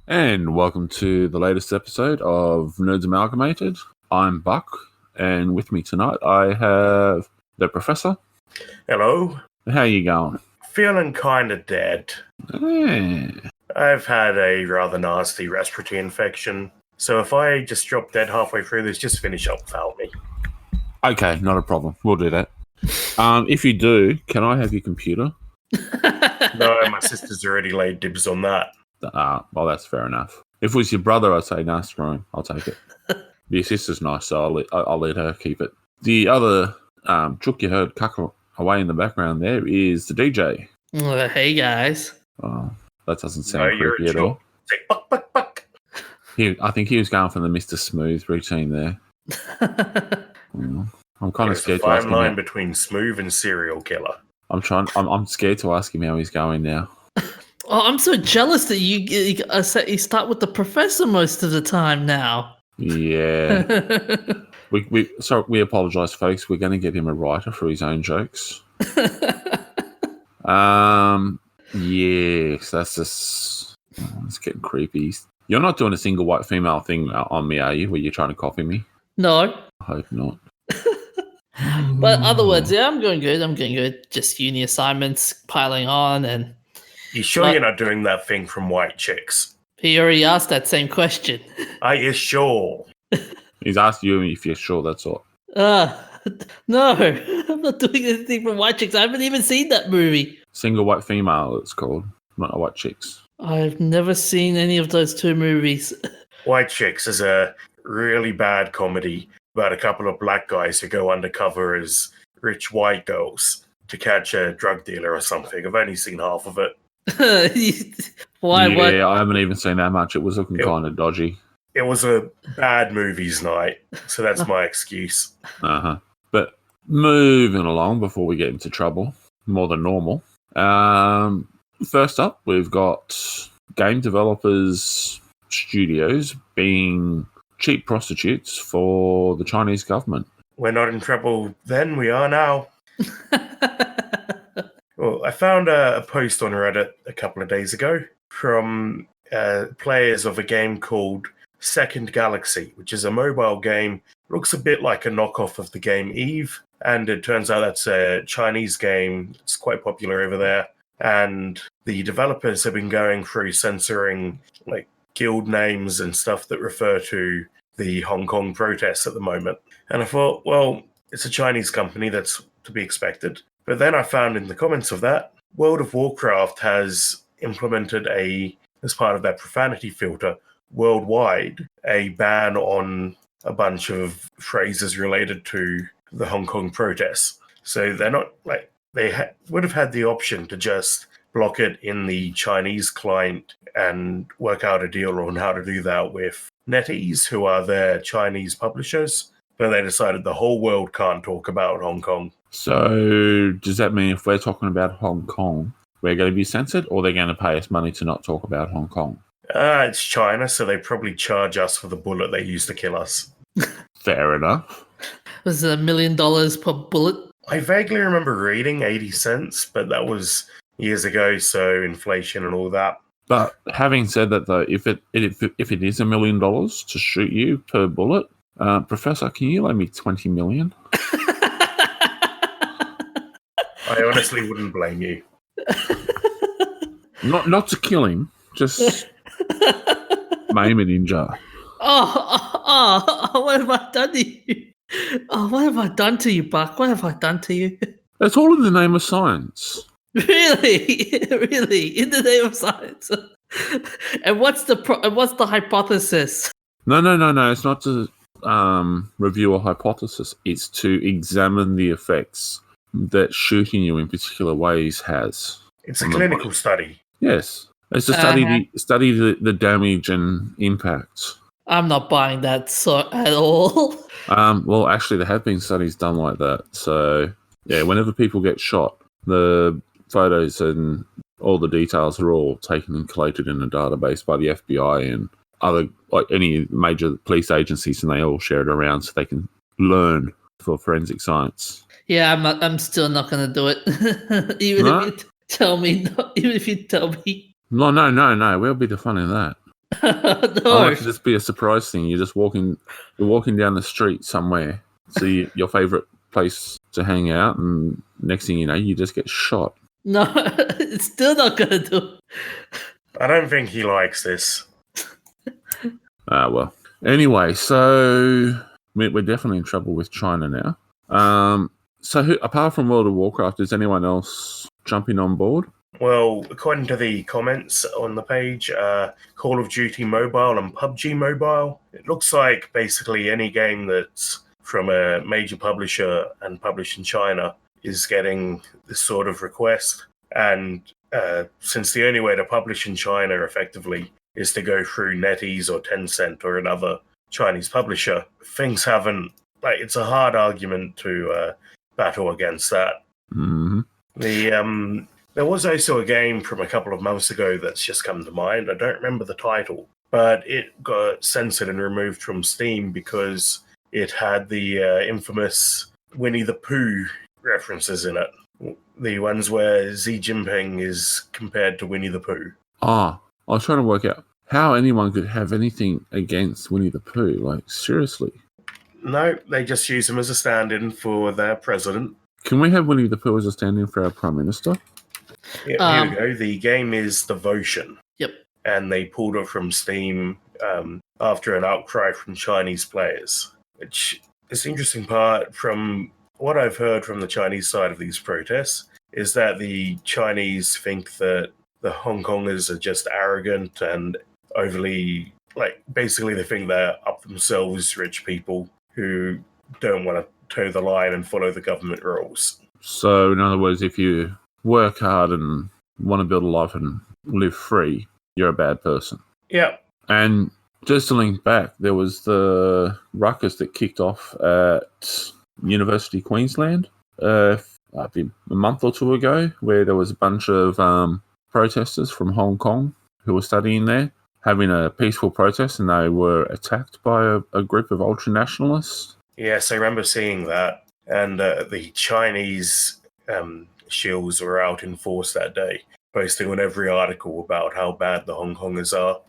And welcome to the latest episode of Nerds Amalgamated. I'm Buck, and with me tonight I have the Professor. Hello. How you going? Feeling kind of dead. I've had a rather nasty respiratory infection, so if I just drop dead halfway through this, just finish up without me. Okay, not a problem. We'll do that. If you do, can I have your computer? No, my sister's already laid dibs on that. Well, that's fair enough. If it was your brother, I'd say, nah, screw him. I'll take it. Your sister's nice, so I'll let her keep it. The other chook you heard cuck away in the background there is the DJ. Hey, guys. Oh, that doesn't sound creepy at all. Say, buck, buck, buck. I think he was going for the Mr. Smooth routine there. I'm kind of scared to ask him. Fine line between smooth and serial killer. I'm scared to ask him how he's going now. Oh, I'm so jealous that you start with the professor most of the time now. Yeah. we apologise, folks. We're going to get him a writer for his own jokes. Yes, that's just... it's getting creepy. You're not doing a single white female thing on me, are you, where you're trying to copy me? No. I hope not. But other words, yeah, I'm going good. Just uni assignments piling on, and... You sure you're not doing that thing from White Chicks? He already asked that same question. Are you sure? He's asked you if you're sure, that's all. No, I'm not doing anything from White Chicks. I haven't even seen that movie. Single white female, it's called, not White Chicks. I've never seen any of those two movies. White Chicks is a really bad comedy about a couple of black guys who go undercover as rich white girls to catch a drug dealer or something. I've only seen half of it. Why? Yeah, What? I haven't even seen that much. It was looking kind of dodgy. It was a bad movies night, so that's my excuse. But moving along before we get into trouble, more than normal. First up, we've got game developers' studios being cheap prostitutes for the Chinese government. We're not in trouble then, we are now. Well, I found a post on Reddit a couple of days ago from players of a game called Second Galaxy, which is a mobile game. Looks a bit like a knockoff of the game Eve, and it turns out that's a Chinese game. It's quite popular over there, and the developers have been going through censoring like guild names and stuff that refer to the Hong Kong protests at the moment. And I thought, well, it's a Chinese company, that's to be expected. But then I found in the comments of that, World of Warcraft has implemented as part of their profanity filter worldwide, a ban on a bunch of phrases related to the Hong Kong protests. So they're not like, would have had the option to just block it in the Chinese client and work out a deal on how to do that with NetEase, who are their Chinese publishers. But they decided the whole world can't talk about Hong Kong. So does that mean if we're talking about Hong Kong, we're going to be censored, or they're going to pay us money to not talk about Hong Kong? It's China, so they probably charge us for the bullet they used to kill us. Fair enough. Was it $1 million per bullet? I vaguely remember reading 80 cents, but that was years ago, so inflation and all that. But having said that, though, if it is $1 million to shoot you per bullet, Professor, can you loan me 20 million? I honestly wouldn't blame you. Not to kill him, just maim and injure. What have I done to you? Oh, what have I done to you, Buck? What have I done to you? That's all in the name of science. Really? Really? In the name of science? And what's the hypothesis? No. It's not to review a hypothesis. It's to examine the effects that shooting you in particular ways has. It's a clinical study. Yes. It's to study the damage and impact. I'm not buying that at all. Well, actually, there have been studies done like that. So, yeah, whenever people get shot, the photos and all the details are all taken and collated in a database by the FBI and other, like any major police agencies, and they all share it around so they can learn for forensic science. Yeah, I'm still not going to do it. Even if you tell me. No. Where'll be the fun in that? I No. like to just be a surprise thing. You're walking down the street somewhere, see your favorite place to hang out, and next thing you know, you just get shot. No, it's still not gonna do. I don't think he likes this. Well. Anyway, so we're definitely in trouble with China now. So apart from World of Warcraft, is anyone else jumping on board? Well, according to the comments on the page, Call of Duty Mobile and PUBG Mobile, it looks like basically any game that's from a major publisher and published in China is getting this sort of request. And since the only way to publish in China effectively is to go through NetEase or Tencent or another Chinese publisher, things haven't, like, it's a hard argument to battle against that. Mm-hmm. There was also a game from a couple of months ago that's just come to mind. I don't remember the title, but it got censored and removed from Steam because it had the infamous Winnie the Pooh references in it. The ones where Xi Jinping is compared to Winnie the Pooh. I was trying to work out how anyone could have anything against Winnie the Pooh. Like, seriously. No, they just use him as a stand-in for their president. Can we have Winnie the Pooh as a stand-in for our Prime Minister? Yeah, here we go. The game is Devotion. Yep. And they pulled it from Steam after an outcry from Chinese players. Which is the interesting part from what I've heard from the Chinese side of these protests is that the Chinese think that the Hong Kongers are just arrogant and overly, like, basically they think they're up themselves rich people who don't want to toe the line and follow the government rules. So, in other words, if you work hard and want to build a life and live free, you're a bad person. Yeah. And just to link back, there was the ruckus that kicked off at University of Queensland a month or two ago, where there was a bunch of protesters from Hong Kong who were studying there, having a peaceful protest, and they were attacked by a group of ultra-nationalists. Yes, I remember seeing that. And the Chinese shills were out in force that day, posting on every article about how bad the Hong Kongers are.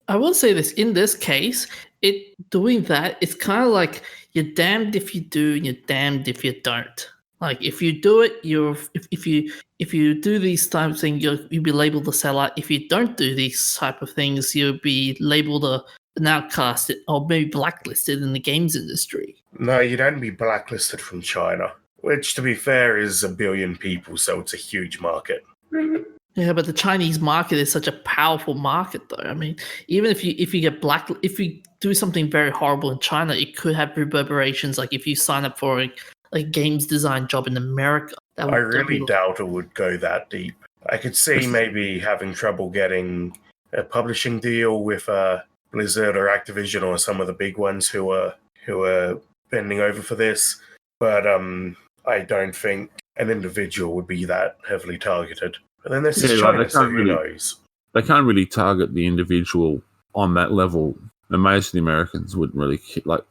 I will say this, in this case, doing that, it's kind of like you're damned if you do and you're damned if you don't. Like, if you do it, if you do these type of things, you'll be labeled a sellout. If you don't do these type of things, you'll be labeled an outcast or maybe blacklisted in the games industry. No, you don't be blacklisted from China, which, to be fair, is 1 billion people, so it's a huge market. Yeah, but the Chinese market is such a powerful market, though. I mean, even if you if you do something very horrible in China, it could have reverberations. Like if you sign up for a games design job in America. I really doubt it would go that deep. I could see maybe having trouble getting a publishing deal with Blizzard or Activision or some of the big ones who are bending over for this, but I don't think an individual would be that heavily targeted. But then this is China, so who knows? They can't really target the individual on that level. And most of the Americans wouldn't really,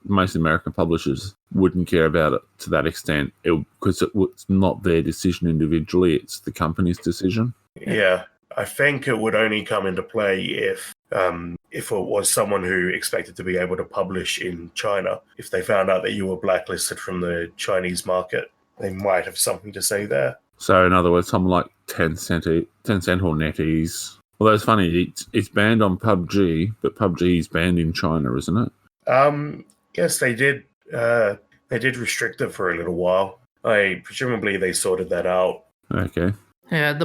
most American publishers wouldn't care about it to that extent because it's not their decision individually, it's the company's decision. Yeah, I think it would only come into play if it was someone who expected to be able to publish in China. If they found out that you were blacklisted from the Chinese market, they might have something to say there. So, in other words, someone like Tencent or NetEase. Although it's funny, it's banned on PUBG, but PUBG is banned in China, isn't it? Yes, they did. They did restrict it for a little while. Presumably they sorted that out. Okay. Yeah.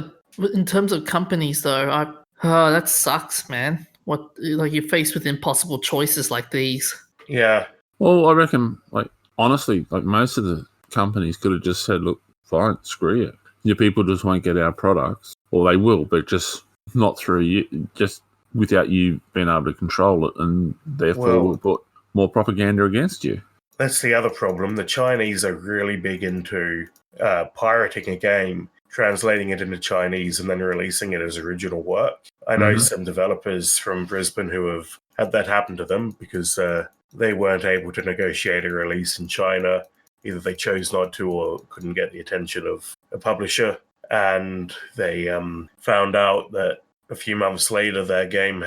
In terms of companies, though, that sucks, man. You're faced with impossible choices like these. Yeah. Well, I reckon, honestly, most of the companies could have just said, "Look, fine, screw you. Your people just won't get our products, or they will, but just not through you, just without you being able to control it, and therefore we'll put more propaganda against you." That's the other problem. The Chinese are really big into pirating a game, translating it into Chinese, and then releasing it as original work. I know some developers from Brisbane who have had that happen to them because they weren't able to negotiate a release in China. Either they chose not to or couldn't get the attention of a publisher. And they found out that a few months later, their game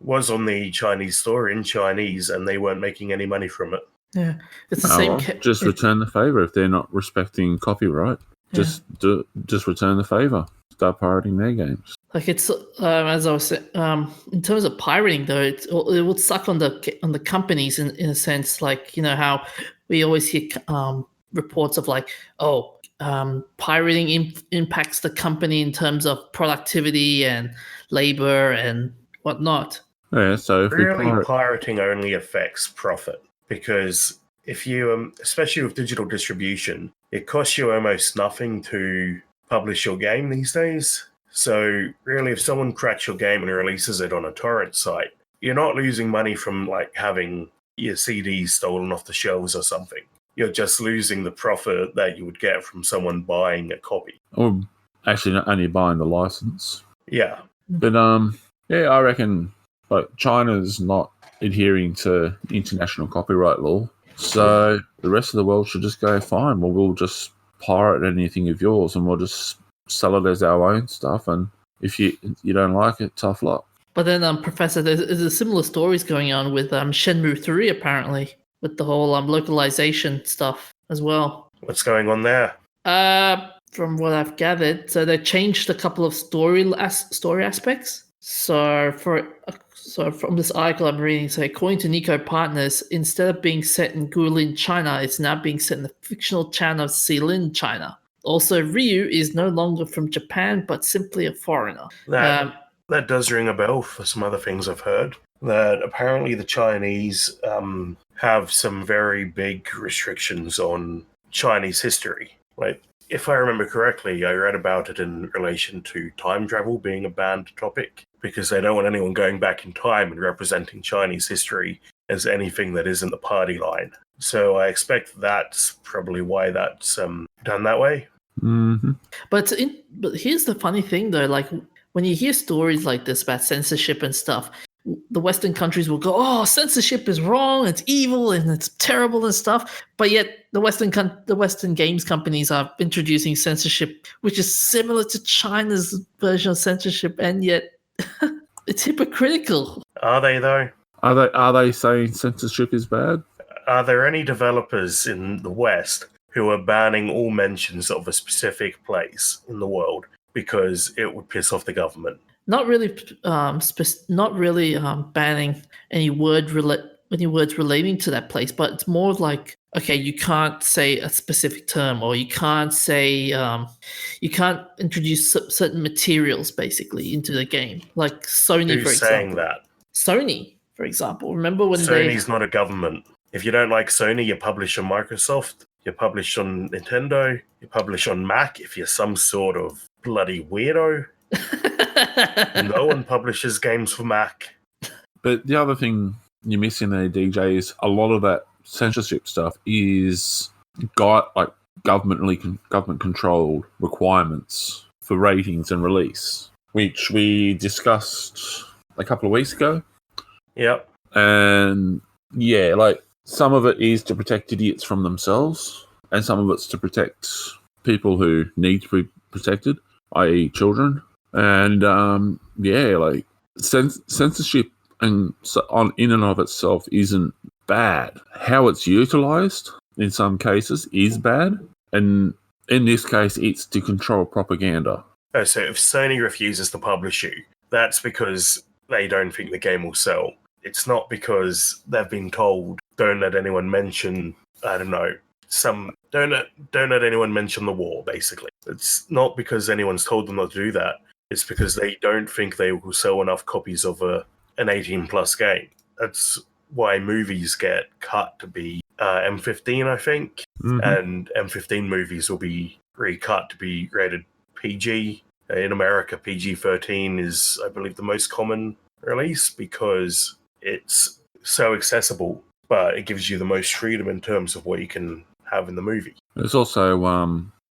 was on the Chinese store in Chinese, and they weren't making any money from it. Yeah, it's the Oh, same. well, just return the favor if they're not respecting copyright. Just return the favor. Start pirating their games. Like it's as I was saying, in terms of pirating though, it would suck on the companies in a sense. Like, you know how we always hear reports of like, pirating impacts the company in terms of productivity and labor and whatnot. Yeah, so if really, pirating only affects profit, because if you, especially with digital distribution, it costs you almost nothing to publish your game these days. So really, if someone cracks your game and releases it on a torrent site, you're not losing money from like having your CDs stolen off the shelves or something. You're just losing the profit that you would get from someone buying a copy. Or actually not only buying the license. Yeah. But I reckon like China's not adhering to international copyright law. So the rest of the world should just go, fine, well, we'll just pirate anything of yours and we'll just sell it as our own stuff. And if you don't like it, tough luck. But then, Professor, there's similar stories going on with Shenmue 3, apparently, with the whole localization stuff as well. What's going on there? From what I've gathered, so they changed a couple of story aspects. So from this article I'm reading, so according to Nico Partners, instead of being set in Guilin, China, it's now being set in the fictional town of Xilin, China. Also, Ryu is no longer from Japan, but simply a foreigner. That does ring a bell for some other things I've heard. That apparently the Chinese have some very big restrictions on Chinese history. Like, if I remember correctly, I read about it in relation to time travel being a banned topic, because they don't want anyone going back in time and representing Chinese history as anything that isn't the party line. So I expect that's probably why that's done that way. Mm-hmm. But here's the funny thing, though. Like, when you hear stories like this about censorship and stuff, the Western countries will go, "Oh, censorship is wrong, it's evil, and it's terrible and stuff." But yet, the Western games companies are introducing censorship, which is similar to China's version of censorship, and yet it's hypocritical. Are they though? Are they saying censorship is bad? Are there any developers in the West who are banning all mentions of a specific place in the world because it would piss off the government? Not really, banning any words relating to that place, but it's more like, okay, you can't say a specific term, or you can't say, you can't introduce certain materials basically into the game, like Sony. Who's saying that? Sony, for example. Remember when Sony's not a government. If you don't like Sony, you publish on Microsoft, you publish on Nintendo, you publish on Mac if you're some sort of bloody weirdo. No one publishes games for Mac. But the other thing you're missing there, DJ, is a lot of that censorship stuff is government-controlled requirements for ratings and release, which we discussed a couple of weeks ago. Yep. And yeah, like some of it is to protect idiots from themselves, and some of it's to protect people who need to be protected, i.e. children. And like censorship in and of itself isn't bad. How it's utilized in some cases is bad, and in this case, it's to control propaganda. Oh, so if Sony refuses to publish you, that's because they don't think the game will sell. It's not because they've been told, don't let anyone mention, I don't know, don't let anyone mention the war, basically. It's not because anyone's told them not to do that. It's because they don't think they will sell enough copies of an 18-plus game. That's why movies get cut to be M15, I think. Mm-hmm. And M15 movies will be recut to be rated PG. In America, PG-13 is, I believe, the most common release because it's so accessible, but it gives you the most freedom in terms of what you can have in the movie. There's also,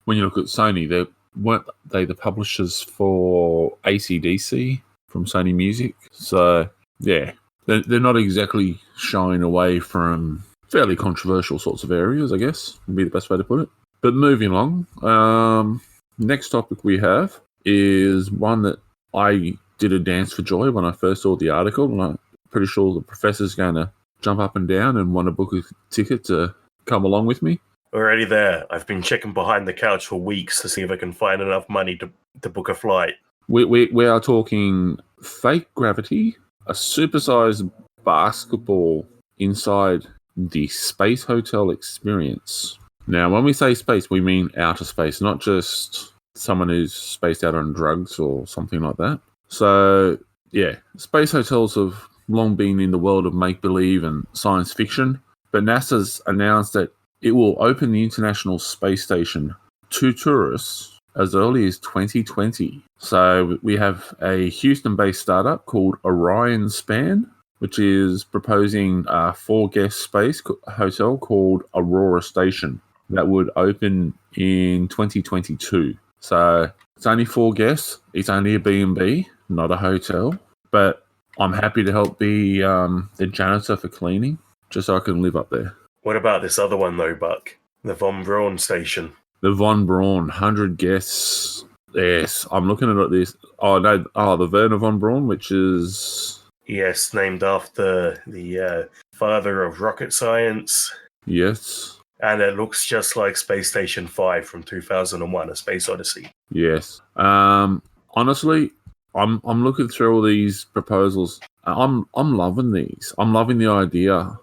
when you look at Sony, weren't they the publishers for AC/DC from Sony Music? So, yeah, they're not exactly shying away from fairly controversial sorts of areas, I guess, would be the best way to put it. But moving along, next topic we have is one that I did a dance for joy when I first saw the article, and I'm pretty sure the professor's going to jump up and down and want to book a ticket to come along with me. Already there. I've been checking behind the couch for weeks to see if I can find enough money to book a flight. We are talking fake gravity, a supersized basketball inside the Space Hotel experience. Now, when we say space, we mean outer space, not just someone who's spaced out on drugs or something like that. So, yeah, space hotels have long been in the world of make-believe and science fiction, but NASA's announced that it will open the International Space Station to tourists as early as 2020. So we have a Houston-based startup called Orion Span, which is proposing a 4-guest space hotel called Aurora Station that would open in 2022. So it's only 4 guests. It's only a B&B, not a hotel. But I'm happy to help be the janitor for cleaning, just so I can live up there. What about this other one, though, Buck? The Von Braun station. The Von Braun, 100 guests. Yes, I'm looking at this. Oh, no. Oh, the Werner Von Braun, which is... Yes, named after the father of rocket science. Yes. And it looks just like Space Station 5 from 2001, A Space Odyssey. Yes. Honestly, I'm looking through all these proposals. I'm loving these. I'm loving the idea.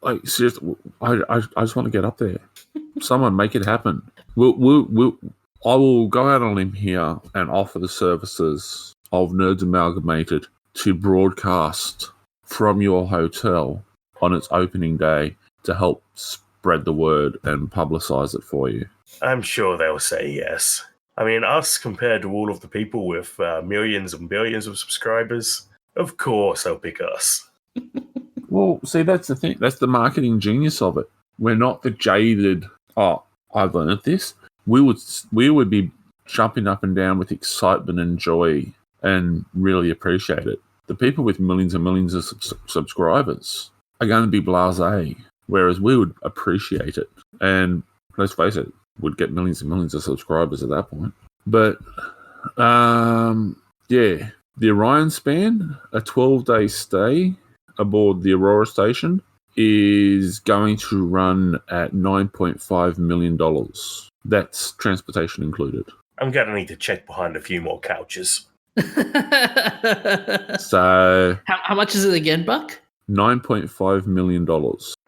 Like seriously, I just want to get up there. Someone make it happen. I will go out on a limb here and offer the services of Nerds Amalgamated to broadcast from your hotel on its opening day to help spread the word and publicize it for you. I'm sure they'll say yes. I mean, us compared to all of the people with millions and billions of subscribers, of course they'll pick us. Well, see, that's the thing. That's the marketing genius of it. We're not the jaded, oh, I've learned this. We would be jumping up and down with excitement and joy and really appreciate it. The people with millions and millions of subscribers are going to be blasé, whereas we would appreciate it. And let's face it, we'd get millions and millions of subscribers at that point. But, yeah, the Orion Span, a 12-day stay aboard the Aurora Station, is going to run at $9.5 million. That's transportation included. I'm going to need to check behind a few more couches. So... How much is it again, Buck? $9.5 million.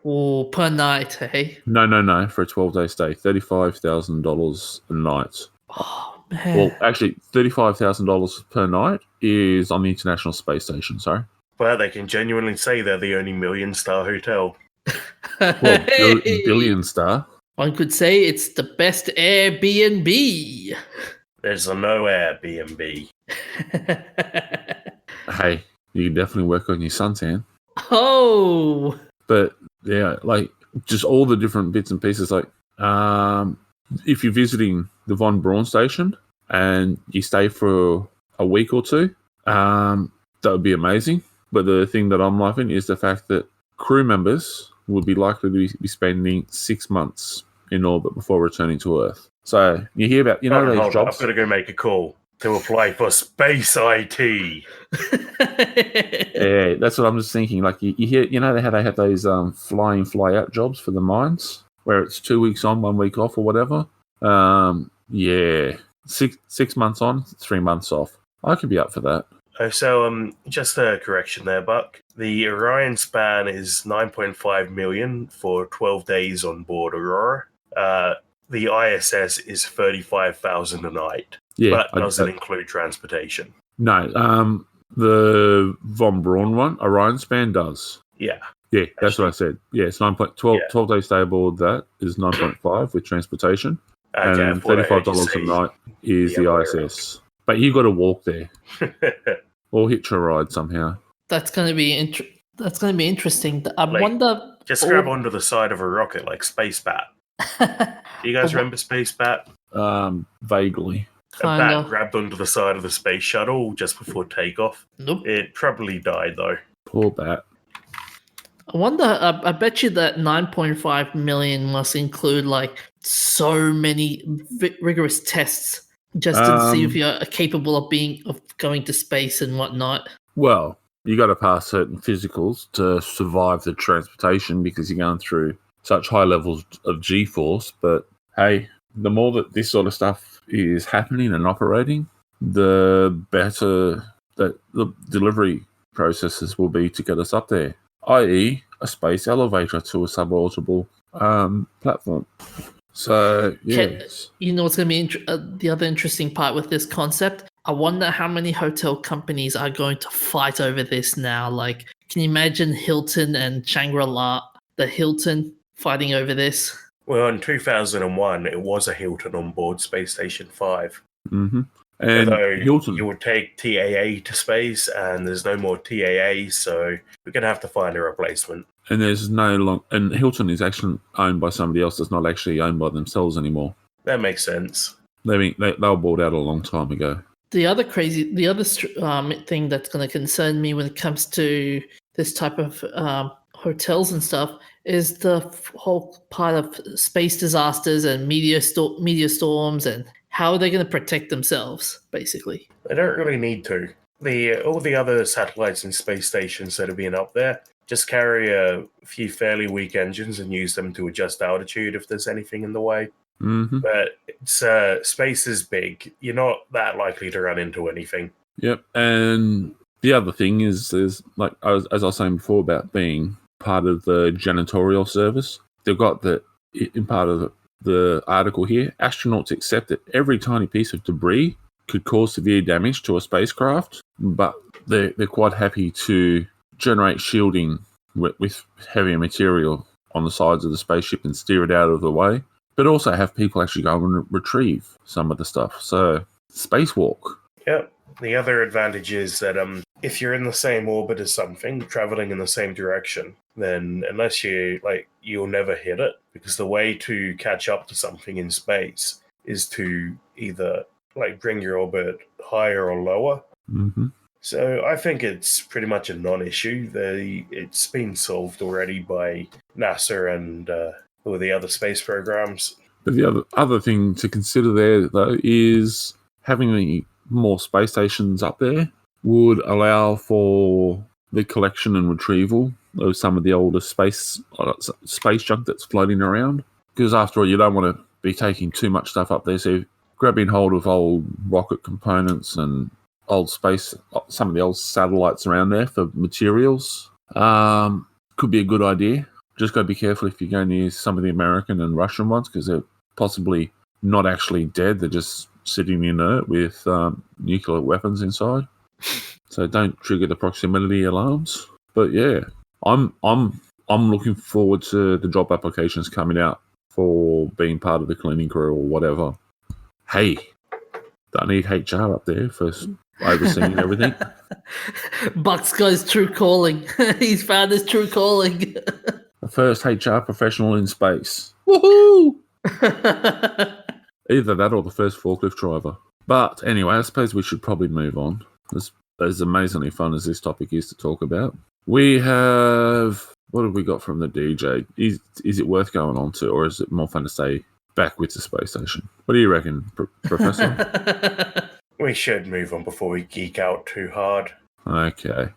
Oh, per night, hey? No. For a 12-day stay. $35,000 a night. Oh, man. Well, actually, $35,000 per night is on the International Space Station, sorry. Well, they can genuinely say they're the only million-star hotel. Well, billion star. One could say it's the best Airbnb. There's no Airbnb. Hey, you can definitely work on your suntan. Oh. But, yeah, like, just all the different bits and pieces. Like, if you're visiting the Von Braun station and you stay for a week or two, that would be amazing. But the thing that I'm loving is the fact that crew members would be likely to be spending 6 months in orbit before returning to Earth. So you hear about, those jobs. I've got to go make a call to apply for space IT. Yeah, that's what I'm just thinking. Like you hear, how they have those fly-in, fly-out jobs for the mines, where it's 2 weeks on, 1 week off, or whatever. Yeah, six months on, 3 months off. I could be up for that. So, just a correction there, Buck. The Orion Span is $9.5 million for 12 days on board Aurora. The ISS is $35,000 a night. Yeah, but doesn't include transportation. No, the Von Braun one, Orion Span does. Yeah. Yeah, that's what I said. Yeah, it's 12 days stay aboard that is 9.5 with transportation. Okay, and $35 a night is the ISS. But you got to walk there. Or hitch a ride somehow. That's going to be interesting. I wonder. Just grab onto the side of a rocket like Space Bat. Do you guys remember Space Bat? Vaguely. A bat grabbed onto the side of the space shuttle just before takeoff. Nope. It probably died though. Poor bat. I wonder. I bet you that 9.5 million must include like so many rigorous tests just to see if you're capable of going to space and whatnot. Well, you got to pass certain physicals to survive the transportation because you're going through such high levels of G-force. But hey, the more that this sort of stuff is happening and operating, the better that the delivery processes will be to get us up there, i.e. a space elevator to a suborbital platform. So, yes. You know what's going to be the other interesting part with this concept? I wonder how many hotel companies are going to fight over this now. Like, can you imagine Hilton and Shangri-La, the Hilton, fighting over this? Well, in 2001, it was a Hilton on board Space Station 5. Mm-hmm. And although Hilton, you would take TAA to space, and there's no more TAA, so we're going to have to find a replacement. And there's and Hilton is actually owned by somebody else that's not actually owned by themselves anymore. That makes sense. They were bought out a long time ago. The other thing that's going to concern me when it comes to this type of hotels and stuff is the whole part of space disasters and meteor storms, and how are they going to protect themselves, basically. They don't really need to. All the other satellites and space stations that have been up there just carry a few fairly weak engines and use them to adjust altitude if there's anything in the way. Mm-hmm. But space is big. You're not that likely to run into anything. Yep. And the other thing is like as I was saying before about being part of the janitorial service, they've got in part of the article here, astronauts accept that every tiny piece of debris could cause severe damage to a spacecraft, but they're quite happy to generate shielding with heavier material on the sides of the spaceship and steer it out of the way, but also have people actually go and retrieve some of the stuff. So, spacewalk. Yep. The other advantage is that if you're in the same orbit as something, traveling in the same direction, then unless you'll never hit it, because the way to catch up to something in space is to either bring your orbit higher or lower. Mm-hmm. So I think it's pretty much a non-issue. It's been solved already by NASA and all the other space programs. But the other thing to consider there, though, is having more space stations up there would allow for the collection and retrieval of some of the older space junk that's floating around. Because after all, you don't want to be taking too much stuff up there. So grabbing hold of old rocket components and some of the old satellites around there for materials could be a good idea. Just got to be careful if you go near some of the American and Russian ones, because they're possibly not actually dead. They're just sitting inert with nuclear weapons inside. So don't trigger the proximity alarms. But yeah, I'm looking forward to the job applications coming out for being part of the cleaning crew or whatever. Hey, don't need HR up there for overseeing everything. Buck's got his true calling. He's found his true calling. The first HR professional in space. Woohoo! Either that or the first forklift driver. But anyway, I suppose we should probably move on. As amazingly fun as this topic is to talk about. We have... What have we got from the DJ? Is it worth going on to, or is it more fun to stay back with the space station? What do you reckon, Professor? We should move on before we geek out too hard. Okay.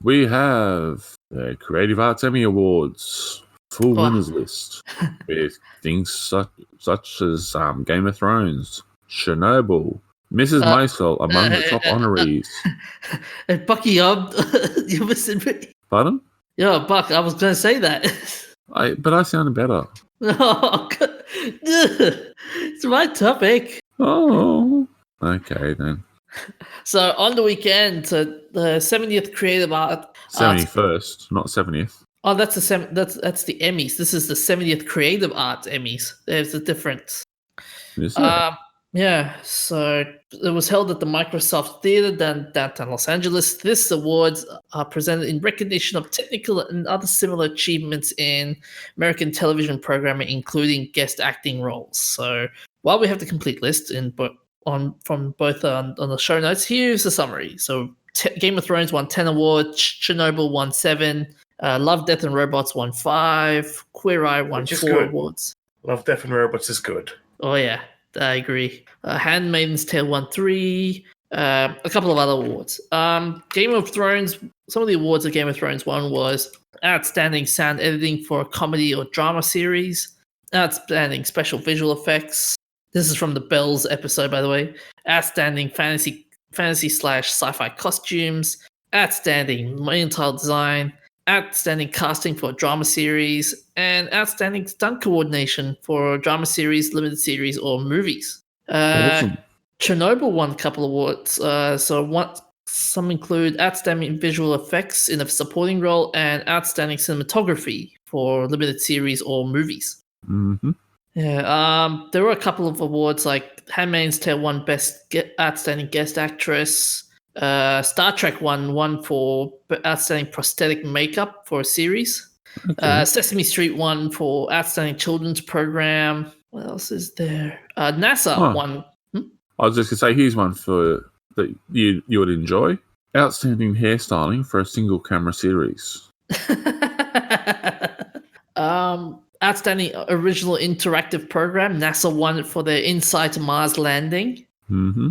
We have the Creative Arts Emmy Awards full winners list with things such as Game of Thrones, Chernobyl, Mrs. Maisel among the top honorees. And Bucky, you missing me? Pardon? Yeah, Buck, I was going to say that. But I sounded better. Oh, it's my topic. Oh, okay then. So on the weekend, the 70th Creative Art 71st, not 70th. Oh, that's the Emmys. This is the 70th Creative Arts Emmys. There's a difference. Is there? Yeah, so it was held at the Microsoft Theater downtown Los Angeles. This awards are presented in recognition of technical and other similar achievements in American television programming, including guest acting roles. So while we have the complete list from both on the show notes, here's the summary. So Game of Thrones won 10 awards, Chernobyl won 7, Love, Death and Robots won 5, Queer Eye won 4 awards. Love, Death and Robots is good. Oh yeah. I agree. Handmaid's Tale 1, 3, a couple of other awards. Game of Thrones, some of the awards of Game of Thrones won was Outstanding Sound Editing for a Comedy or Drama Series, Outstanding Special Visual Effects. This is from the Bells episode, by the way. Outstanding Fantasy / Sci-Fi Costumes, Outstanding Main Tile Design, Outstanding Casting for a Drama Series, and Outstanding Stunt Coordination for a Drama Series, Limited Series, or Movies. Awesome. Chernobyl won a couple awards. Some include Outstanding Visual Effects in a Supporting Role and Outstanding Cinematography for Limited Series or Movies. Mm-hmm. Yeah, there were a couple of awards like Handmaid's Tale won Outstanding Guest Actress. Star Trek won for Outstanding Prosthetic Makeup for a series. Okay. Sesame Street won for Outstanding Children's Program. What else is there? NASA won. I was just going to say, here's one for that you would enjoy. Outstanding Hairstyling for a Single Camera Series. Outstanding Original Interactive Program. NASA won it for their Inside to Mars landing. Mm-hmm.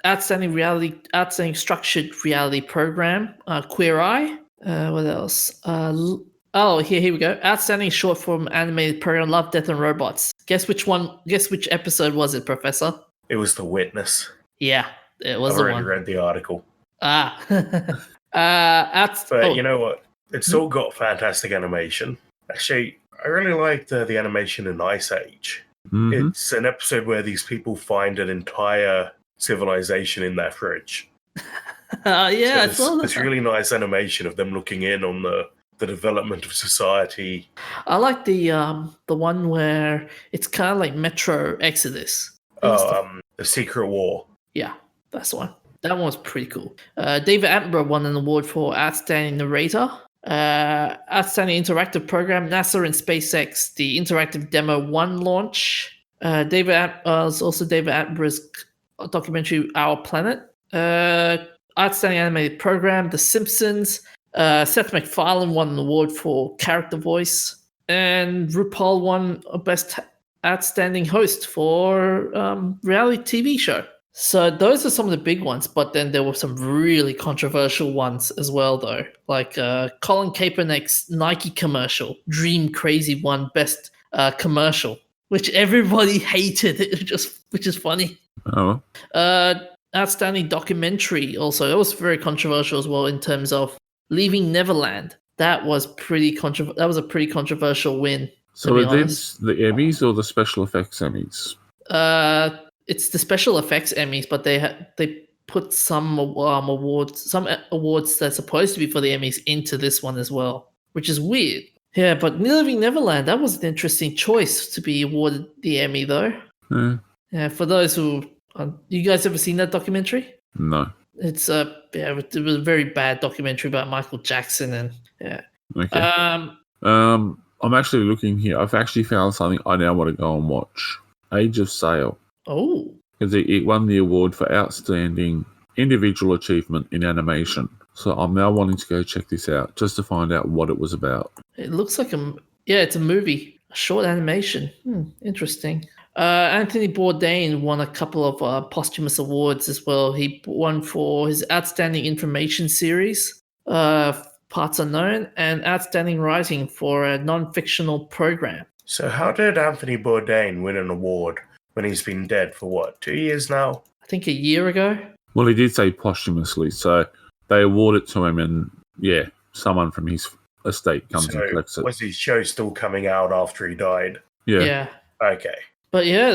Outstanding Structured Reality Program. Queer Eye. What else? Here we go. Outstanding Short Form Animated Program. Love, Death, and Robots. Guess which episode was it, Professor? It was The Witness. Yeah, it was I've the already one. read the article. But you know what? It's all got fantastic animation. Actually, I really liked the animation in Ice Age. Mm-hmm. It's an episode where these people find an entire civilization in their fridge. Yeah, it's really nice animation of them looking in on the development of society. I like the one where it's kind of like Metro Exodus. The Secret War. Yeah, that's the one. That one was pretty cool. David Attenborough won an award for Outstanding Narrator. Outstanding Interactive Program, NASA and SpaceX, the Interactive Demo 1 launch. David Attenborough's documentary Our Planet. Outstanding Animated Program, The Simpsons. Seth MacFarlane won an award for character voice. And RuPaul won a Best Outstanding Host for reality TV show. So those are some of the big ones, but then there were some really controversial ones as well, though. Like Colin Kaepernick's Nike commercial, Dream Crazy won Best Commercial, which everybody hated, which is funny. Oh. Outstanding Documentary also. That was very controversial as well in terms of Leaving Neverland. That was a pretty controversial win. So are these the Emmys or the special effects Emmys? It's the special effects Emmys, but they put some awards that's supposed to be for the Emmys into this one as well, which is weird. Yeah, but Leaving Neverland, that was an interesting choice to be awarded the Emmy, though. Yeah, for those who you guys ever seen that documentary? No. It was a very bad documentary about Michael Jackson and yeah. Okay. I'm actually looking here. I've actually found something I now want to go and watch. Age of Sail. Oh. Because it won the award for Outstanding Individual Achievement in Animation. So I'm now wanting to go check this out just to find out what it was about. It looks like it's a movie, a short animation. Interesting. Anthony Bourdain won a couple of posthumous awards as well. He won for his Outstanding Information Series, Parts Unknown, and Outstanding Writing for a non-fictional program. So how did Anthony Bourdain win an award when he's been dead for 2 years now? I think a year ago. Well, he did say posthumously, so they award it to him, and yeah, someone from his estate comes and collects it. Was his show still coming out after he died? Yeah. Okay. But yeah,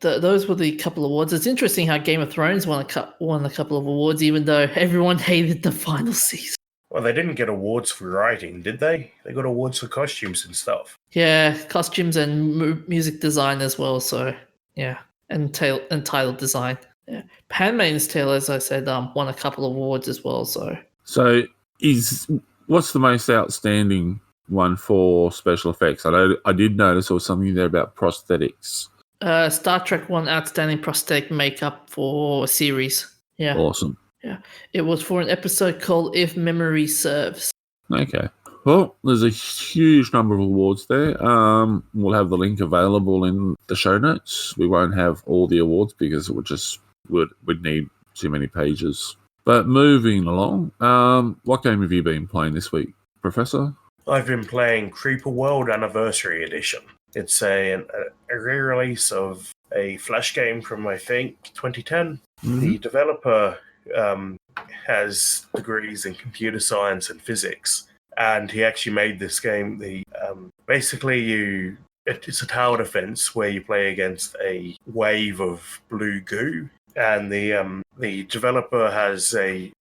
those were the couple of awards. It's interesting how Game of Thrones won a couple of awards, even though everyone hated the final season. Well, they didn't get awards for writing, did they? They got awards for costumes and stuff. Yeah, costumes and music design as well. So yeah, and title design. Yeah, Handmaid's Tale, as I said, won a couple of awards as well. So what's the most outstanding one for special effects? I did notice there was something there about prosthetics. Star Trek won Outstanding Prosthetic Makeup for a series. Yeah. Awesome. Yeah. It was for an episode called If Memory Serves. Okay. Well, there's a huge number of awards there. We'll have the link available in the show notes. We won't have all the awards because it would need too many pages. But moving along, what game have you been playing this week, Professor? I've been playing Creeper World Anniversary Edition. It's a re-release of a Flash game from, I think, 2010. Mm-hmm. The developer has degrees in computer science and physics, and he actually made this game. Basically, it's a tower defense where you play against a wave of blue goo, and the developer has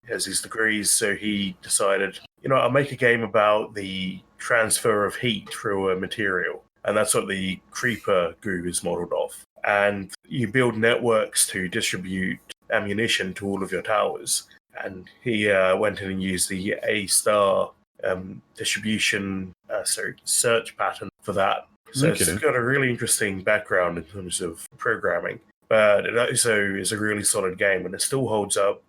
his degrees, so he decided, I'll make a game about the transfer of heat through a material, and that's what the creeper goo is modeled off. And you build networks to distribute ammunition to all of your towers. And he went in and used the A-star distribution search pattern for that. So It's got a really interesting background in terms of programming, but it also is a really solid game, and it still holds up.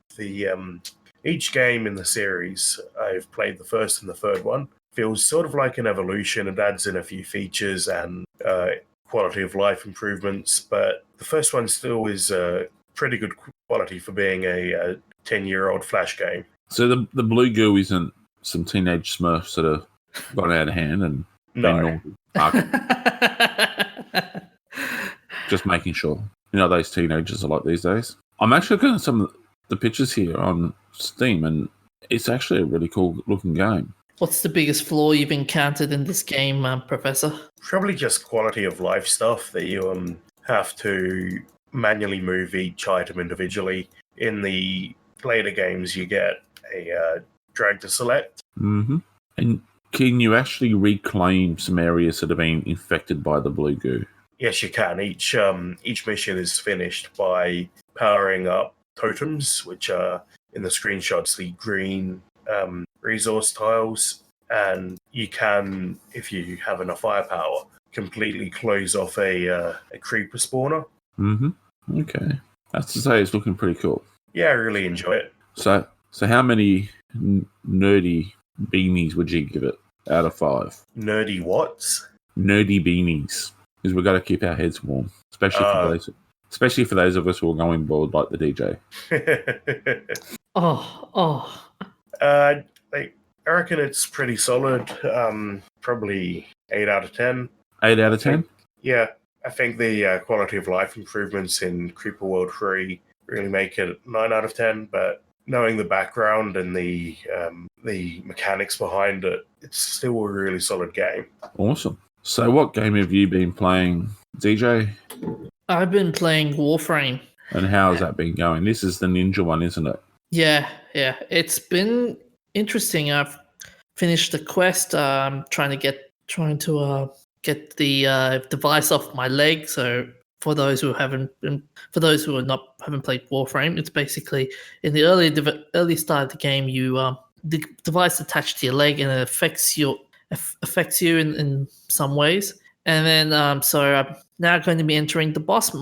Each game in the series, I've played the first and the third one, feels sort of like an evolution. It adds in a few features and quality of life improvements, but the first one still is pretty good quality for being a 10-year-old Flash game. So the blue goo isn't some teenage Smurfs that have gone out of hand and No. Just making sure. Those teenagers are like these days. I'm actually looking at some of the pictures here on Steam, and it's actually a really cool looking game. What's the biggest flaw you've encountered in this game, Professor? Probably just quality of life stuff that you have to manually move each item individually. In the later games, you get a drag to select. Mm-hmm. And can you actually reclaim some areas that have been infected by the blue goo? Yes, you can. Each mission is finished by powering up totems, which are in the screenshots the green resource tiles, and you can, if you have enough firepower, completely close off a creeper spawner. Mm-hmm. Okay. That's to say, it's looking pretty cool. Yeah, I really enjoy it. So how many nerdy beanies would you give it out of 5? Nerdy whats? Nerdy beanies. Because we've got to keep our heads warm, especially for those of us who are going bored like the DJ. I reckon it's pretty solid. Probably 8 out of 10. 8 out of 10? Yeah. I think the quality of life improvements in Creeper World 3 really make it 9 out of 10, but knowing the background and the mechanics behind it, it's still a really solid game. Awesome. So what game have you been playing, DJ? I've been playing Warframe. And how has that been going? This is the ninja one, isn't it? Yeah. It's been interesting. I've finished the quest. Trying to get the device off my leg. So for those who haven't played Warframe, it's basically in the early start of the game, the device attached to your leg, and it affects you in some ways. And then so I'm now going to be entering the boss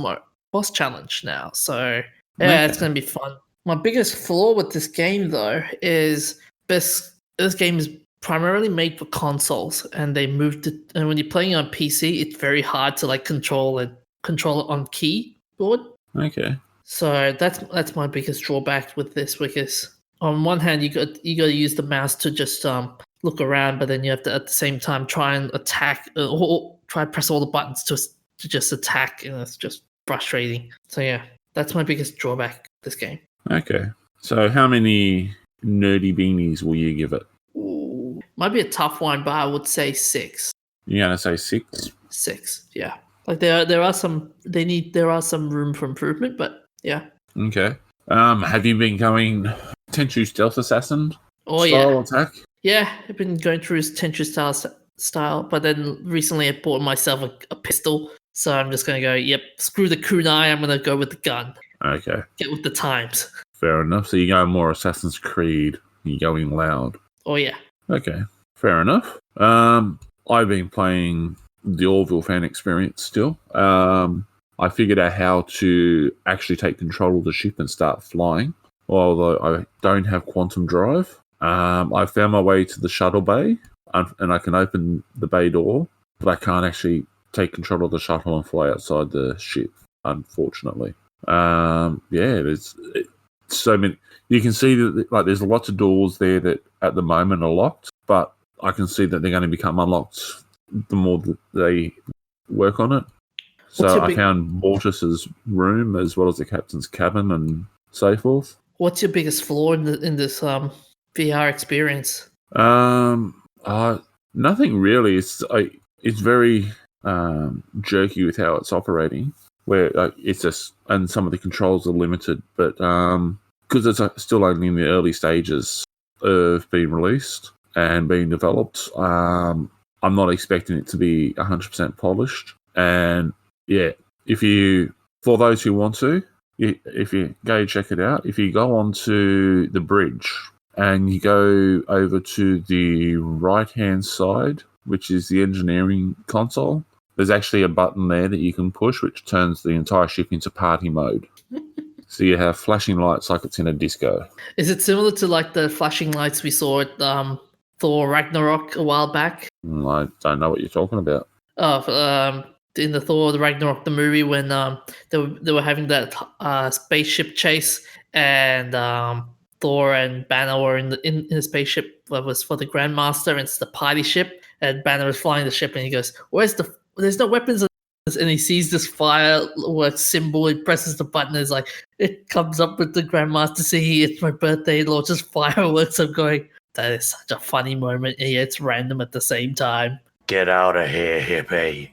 challenge now. So It's going to be fun. My biggest flaw with this game, though, is this game is primarily made for consoles, and they moved it. And when you're playing on PC, it's very hard to control it on keyboard. Okay. So that's my biggest drawback with this, because on one hand you got to use the mouse to just look around, but then you have to at the same time try and attack or try to press all the buttons to just attack, and it's just frustrating. So yeah, that's my biggest drawback this game. Okay. So how many nerdy beanies will you give it? Ooh, might be a tough one, but I would say 6. You're gonna say 6? 6, yeah. There are some room for improvement, but yeah. Okay. Have you been going Tenchu Stealth Assassin style attack? Yeah, I've been going through his Tenchu style, but then recently I bought myself a pistol, so I'm just going to go, yep, screw the kunai, I'm going to go with the gun. Okay. Get with the times. Fair enough. So you're going more Assassin's Creed, you're going loud. Oh, yeah. Okay, fair enough. I've been playing the Orville fan experience still. I figured out how to actually take control of the ship and start flying, although I don't have quantum drive. I found my way to the shuttle bay, and I can open the bay door, but I can't actually take control of the shuttle and fly outside the ship, unfortunately. There's so many. You can see that like there's lots of doors there that at the moment are locked, but I can see that they're going to become unlocked the more that they work on it. So I found Mortis's room as well as the captain's cabin and so forth. What's your biggest flaw in this VR experience? Nothing really. It's very jerky with how it's operating. Where it's just, and some of the controls are limited, but because it's still only in the early stages of being released and being developed, I'm not expecting it to be 100% polished. And yeah, for those who want to, if you go check it out, if you go onto the bridge and you go over to the right-hand side, which is the engineering console, there's actually a button there that you can push, which turns the entire ship into party mode. So you have flashing lights like it's in a disco. Is it similar to like the flashing lights we saw at Thor Ragnarok a while back? I don't know what you're talking about. In the Thor the Ragnarok the movie when they were having that spaceship chase and Thor and Banner were in the spaceship that was for the Grandmaster and it's the party ship and Banner is flying the ship and he goes, there's no weapons in this, and he sees this fireworks symbol, he presses the button, it's like it comes up with the Grandmaster saying it's my birthday, launches fireworks. I'm going, that is such a funny moment, and yet it's random at the same time. Get out of here, hippie.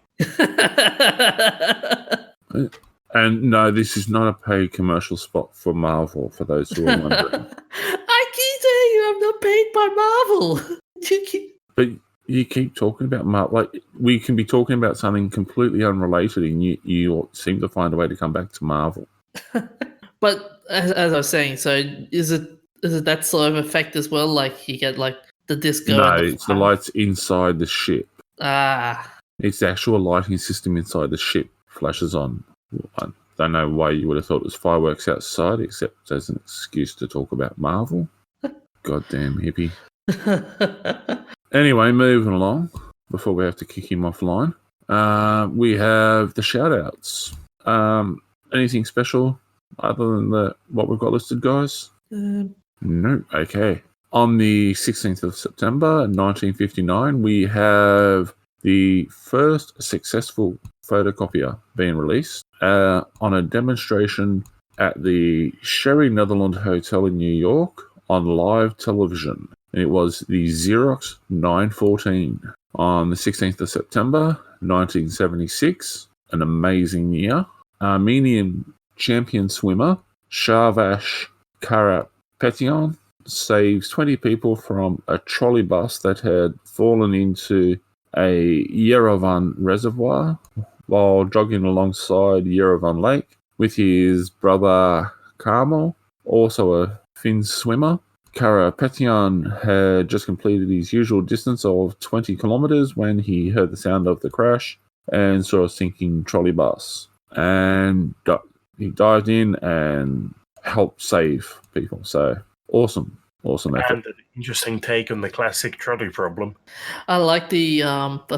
And no, this is not a paid commercial spot for Marvel, for those who are wondering. I keep saying you, I'm not paid by Marvel. But you keep talking about Marvel. Like, we can be talking about something completely unrelated, and you seem to find a way to come back to Marvel. But as I was saying, so is it that sort of effect as well? Like you get like the disco? No, it's the lights inside the ship. It's the actual lighting system inside the ship flashes on. I don't know why you would have thought it was fireworks outside, except as an excuse to talk about Marvel. Goddamn hippie. Anyway, moving along, before we have to kick him offline, we have the shout-outs. Anything special other than what we've got listed, guys? No. Okay. On the 16th of September, 1959, we have the first successful photocopier being released on a demonstration at the Sherry Netherland Hotel in New York on live television. And it was the Xerox 914 on the 16th of September, 1976. An amazing year. Armenian champion swimmer Sharvash Karapetyan saves 20 people from a trolley bus that had fallen into a Yerevan reservoir while jogging alongside Yerevan Lake with his brother Carmel, also a Finn swimmer. Karapetyan had just completed his usual distance of 20 kilometers when he heard the sound of the crash and saw a sinking trolley bus. And he dived in and helped save people. So awesome effort. And an interesting take on the classic trolley problem. I like the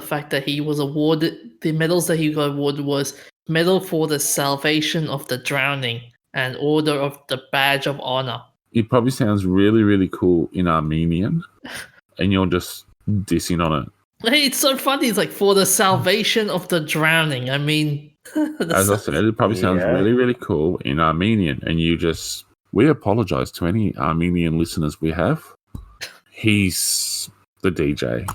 fact that he was awarded, the medals that he got awarded was Medal for the Salvation of the Drowning and Order of the Badge of Honor. It probably sounds really, really cool in Armenian, and you're just dissing on it. Hey, it's so funny. It's like for the salvation of the drowning. I mean, as I said, it probably sounds really, really cool in Armenian, and we apologize to any Armenian listeners we have. He's the DJ.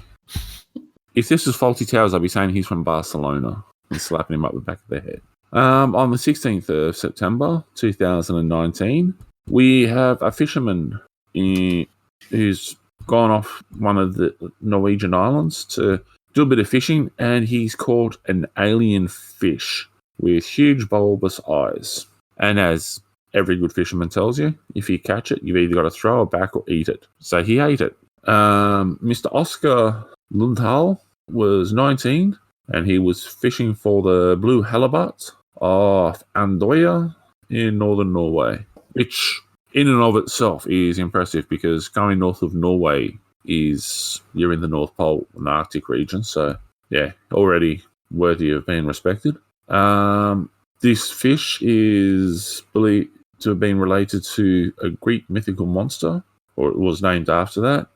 If this was Faulty Towers, I'd be saying he's from Barcelona and slapping him up the back of the head. On the 16th of September, 2019, we have a fisherman who's gone off one of the Norwegian islands to do a bit of fishing, and he's caught an alien fish with huge bulbous eyes. And as every good fisherman tells you, if you catch it, you've either got to throw it back or eat it. So he ate it. Mr. Oscar Lundhall was 19, and he was fishing for the blue halibut off Andøya in northern Norway, which in and of itself is impressive because going north of Norway you're in the North Pole and Arctic region. So, yeah, already worthy of being respected. This fish is believed to have been related to a Greek mythical monster, or it was named after that.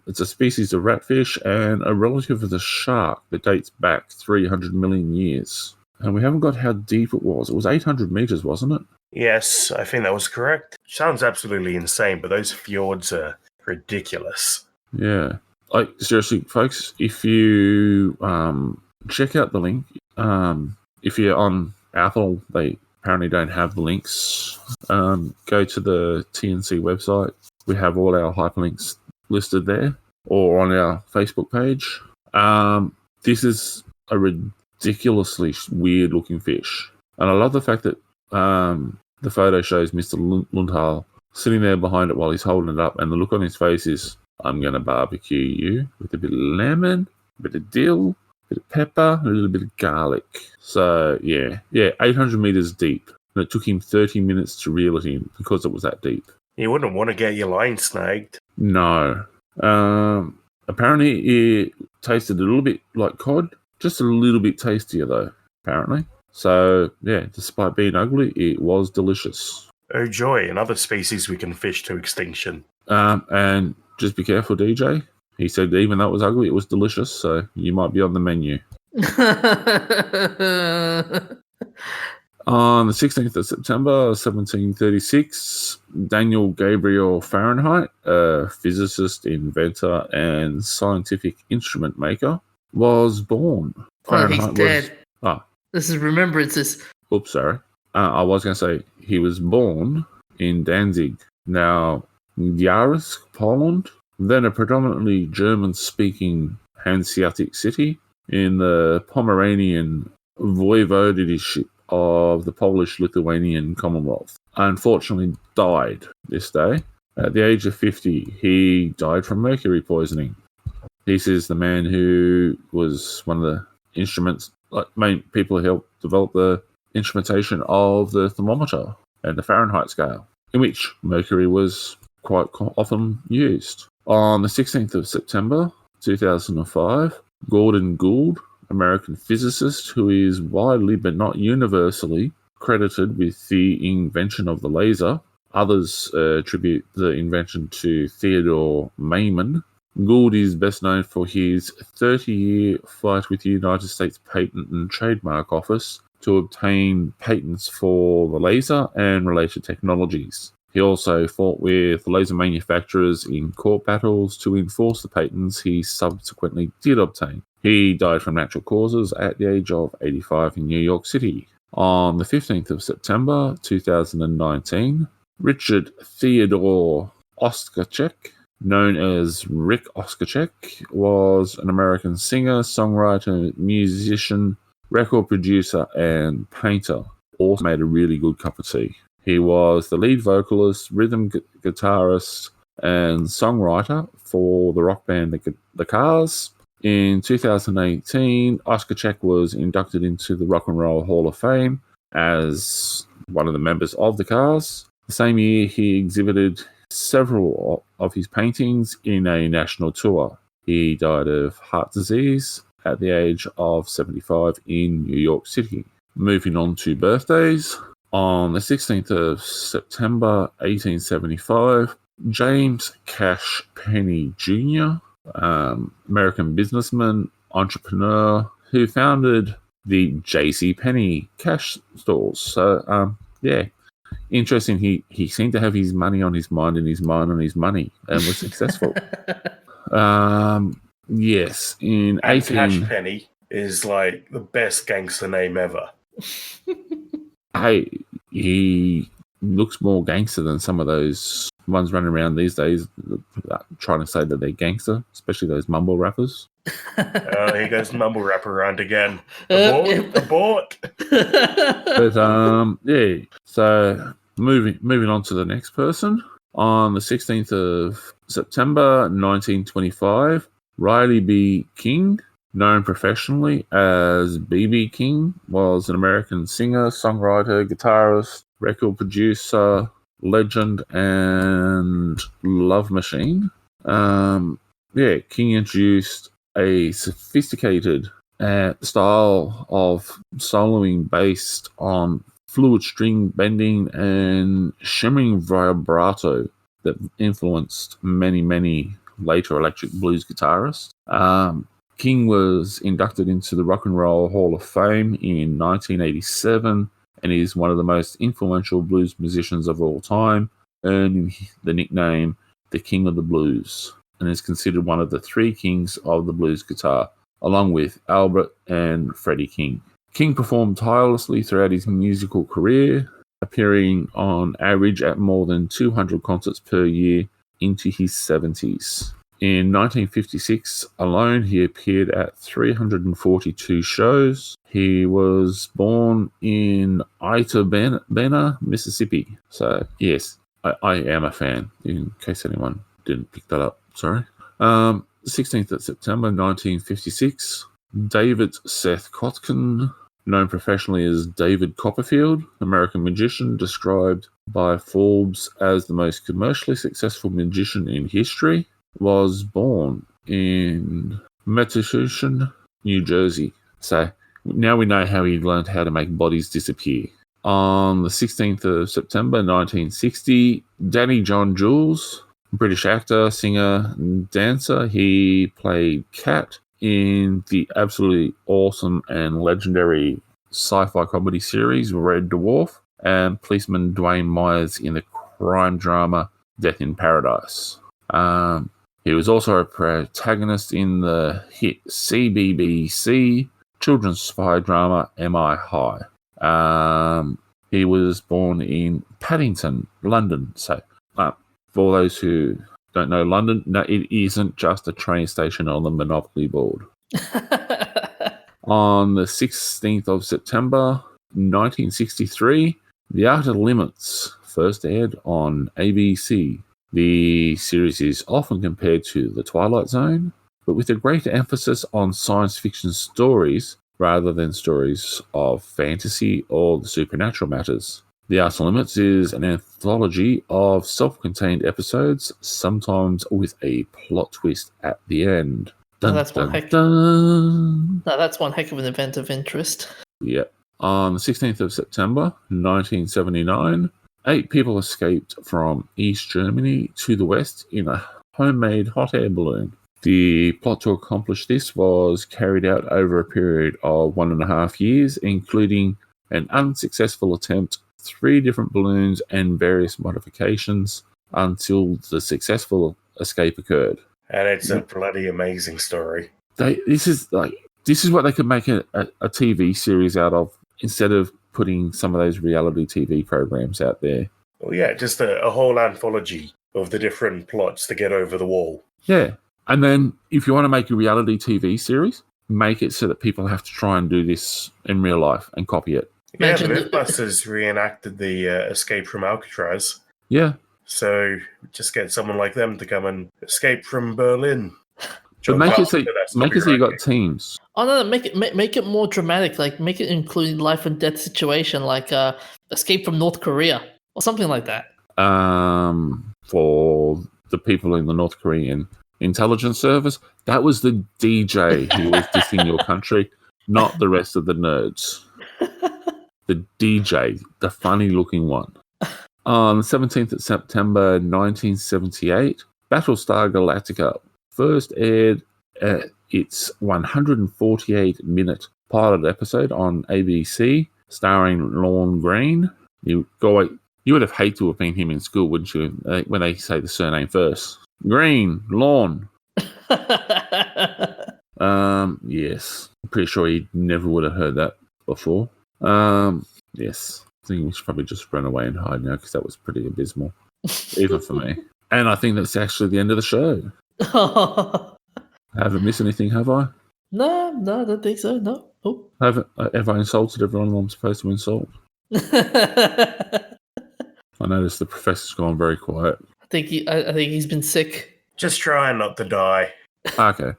It's a species of ratfish and a relative of the shark that dates back 300 million years. And we haven't got how deep it was. It was 800 meters, wasn't it? Yes, I think that was correct. Sounds absolutely insane, but those fjords are ridiculous. Yeah. Like, seriously, folks, if you check out the link, if you're on Apple, they apparently don't have the links. Go to the TNC website. We have all our hyperlinks listed there, or on our Facebook page. This is a ridiculously weird looking fish. And I love the fact that the photo shows Mr. Lundhall sitting there behind it while he's holding it up, and the look on his face is, I'm going to barbecue you with a bit of lemon, a bit of dill, a bit of pepper, a little bit of garlic. So, yeah, 800 meters deep. And it took him 30 minutes to reel it in because it was that deep. You wouldn't want to get your line snagged. No. Apparently, it tasted a little bit like cod, just a little bit tastier, though, apparently. So, yeah, despite being ugly, it was delicious. Oh joy, another species we can fish to extinction. And just be careful, DJ. He said even though it was ugly, it was delicious, so you might be on the menu. On the 16th of September, 1736, Daniel Gabriel Fahrenheit, a physicist, inventor, and scientific instrument maker, was born. Oh, he's dead. Oh. This is remembrances. Oops, sorry. I was going to say he was born in Danzig, now Gdańsk, Poland, then a predominantly German-speaking Hanseatic city in the Pomeranian voivodeship of the Polish-Lithuanian Commonwealth. Unfortunately, died this day. At the age of 50, he died from mercury poisoning. This is the man who was one of the instruments, main people who helped develop the instrumentation of the thermometer and the Fahrenheit scale, in which mercury was quite often used. On the 16th of September 2005, Gordon Gould, American physicist who is widely but not universally credited with the invention of the laser. Others attribute the invention to Theodore Maiman. Gould is best known for his 30-year fight with the United States Patent and Trademark Office to obtain patents for the laser and related technologies. He also fought with laser manufacturers in court battles to enforce the patents he subsequently did obtain. He died from natural causes at the age of 85 in New York City. On the 15th of September 2019, Richard Theodore Oskachek, known as Rick Oskachek, was an American singer, songwriter, musician, record producer, and painter. Also made a really good cup of tea. He was the lead vocalist, rhythm guitarist, and songwriter for the rock band The Cars. In 2018, Oskachek was inducted into the Rock and Roll Hall of Fame as one of the members of The Cars. The same year, he exhibited several of his paintings in a national tour. He died of heart disease at the age of 75 in New York City. Moving on to birthdays. On the 16th of September 1875, James Cash Penny Jr., American businessman, entrepreneur, who founded the J.C. Penney cash stores. So, interesting. He seemed to have his money on his mind and his mind on his money, and was successful. Yes, in 18... Cash Penny is like the best gangster name ever. Hey, he looks more gangster than some of those ones running around these days trying to say that they're gangster, especially those mumble rappers. Here goes the mumble rapper around again. Abort! But, so moving on to the next person. On the 16th of September 1925, Riley B. King, known professionally as B.B. King, was an American singer, songwriter, guitarist, record producer, legend, and love machine. King introduced a sophisticated style of soloing based on fluid string bending and shimmering vibrato that influenced many later electric blues guitarists. King was inducted into the Rock and Roll Hall of Fame in 1987 and is one of the most influential blues musicians of all time, earning the nickname the King of the Blues, and is considered one of the three kings of the blues guitar, along with Albert and Freddie King. King performed tirelessly throughout his musical career, appearing on average at more than 200 concerts per year into his 70s. In 1956 alone, he appeared at 342 shows. He was born in Itabena, Mississippi. So, yes, I am a fan, in case anyone didn't pick that up. Sorry. 16th of September 1956, David Seth Kotkin, known professionally as David Copperfield, American magician, described by Forbes as the most commercially successful magician in history, was born in Metuchen, New Jersey. So now we know how he learned how to make bodies disappear. On the 16th of September 1960, Danny John Jules, British actor, singer, and dancer. He played Cat in the absolutely awesome and legendary sci-fi comedy series Red Dwarf, and policeman Dwayne Myers in the crime drama Death in Paradise. He was also a protagonist in the hit CBBC children's spy drama Am I High? He was born in Paddington, London. So, for those who don't know London, no, it isn't just a train station on the Monopoly board. On the 16th of September 1963, The Outer Limits first aired on ABC. The series is often compared to The Twilight Zone, but with a greater emphasis on science fiction stories rather than stories of fantasy or the supernatural matters. The Outer Limits is an anthology of self-contained episodes, sometimes with a plot twist at the end. That's one heck of an event of interest. Yep. On the 16th of September 1979, 8 people escaped from East Germany to the West in a homemade hot air balloon. The plot to accomplish this was carried out over a period of 1.5 years, including an unsuccessful attempt, 3 different balloons, and various modifications until the successful escape occurred. And it's a bloody amazing story. This is what they could make a TV series out of, instead of putting some of those reality TV programs out there. Well, yeah, just a whole anthology of the different plots to get over the wall. Yeah. And then if you want to make a reality TV series, make it so that people have to try and do this in real life and copy it. Yeah, the Mythbusters reenacted the escape from Alcatraz. Yeah. So just get someone like them to come and escape from Berlin. But make it so you got teams. Oh no! Make it more dramatic. Like make it include life and death situation, like escape from North Korea or something like that. For the people in the North Korean intelligence service, that was the DJ who was dissing your country, not the rest of the nerds. The DJ, the funny-looking one. On the 17th of September 1978, Battlestar Galactica first aired its 148-minute pilot episode on ABC, starring Lorne Greene. You would have hated to have been him in school, wouldn't you, when they say the surname first? Green, Lorne. Yes. I'm pretty sure he never would have heard that before. Yes. I think we should probably just run away and hide now, because that was pretty abysmal, even for me. And I think that's actually the end of the show. I haven't missed anything, have I? No, I don't think so. No. Oh. Have I insulted everyone I'm supposed to insult? I noticed the professor's gone very quiet. I think he's been sick. Just trying not to die. Okay.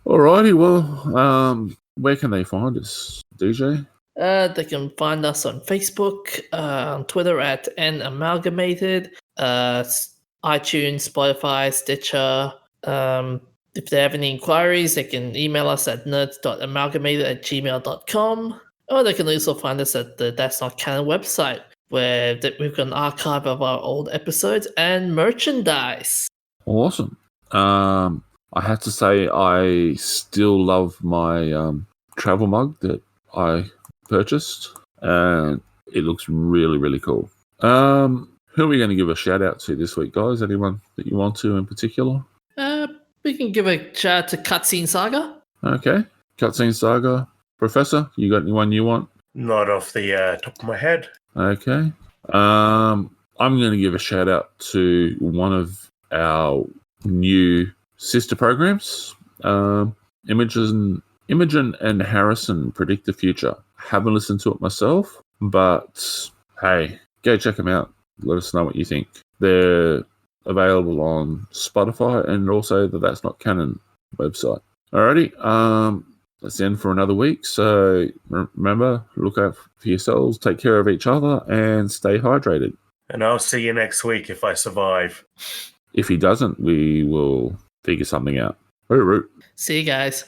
Alrighty, well, where can they find us, DJ? They can find us on Facebook, on Twitter at namalgamated, iTunes, Spotify, Stitcher, If they have any inquiries, they can email us at nerds.amalgamated@gmail.com, or they can also find us at the That's Not Canon website, where we've got an archive of our old episodes and merchandise. Awesome. I have to say I still love my travel mug that I purchased, and it looks really, really cool. Who are we going to give a shout out to this week, guys? Anyone that you want to in particular? We can give a shout out to Cutscene Saga. Okay. Cutscene Saga. Professor, you got anyone you want? Not off the top of my head. Okay. I'm going to give a shout out to one of our new sister programs. Imogen and Harrison Predict the Future. Haven't listened to it myself, but hey, go check them out. Let us know what you think. They're available on Spotify and also the That's Not Canon website. Alrighty, that's the end for another week. So remember, look out for yourselves, take care of each other, and stay hydrated. And I'll see you next week if I survive. If he doesn't, we will figure something out. See you guys.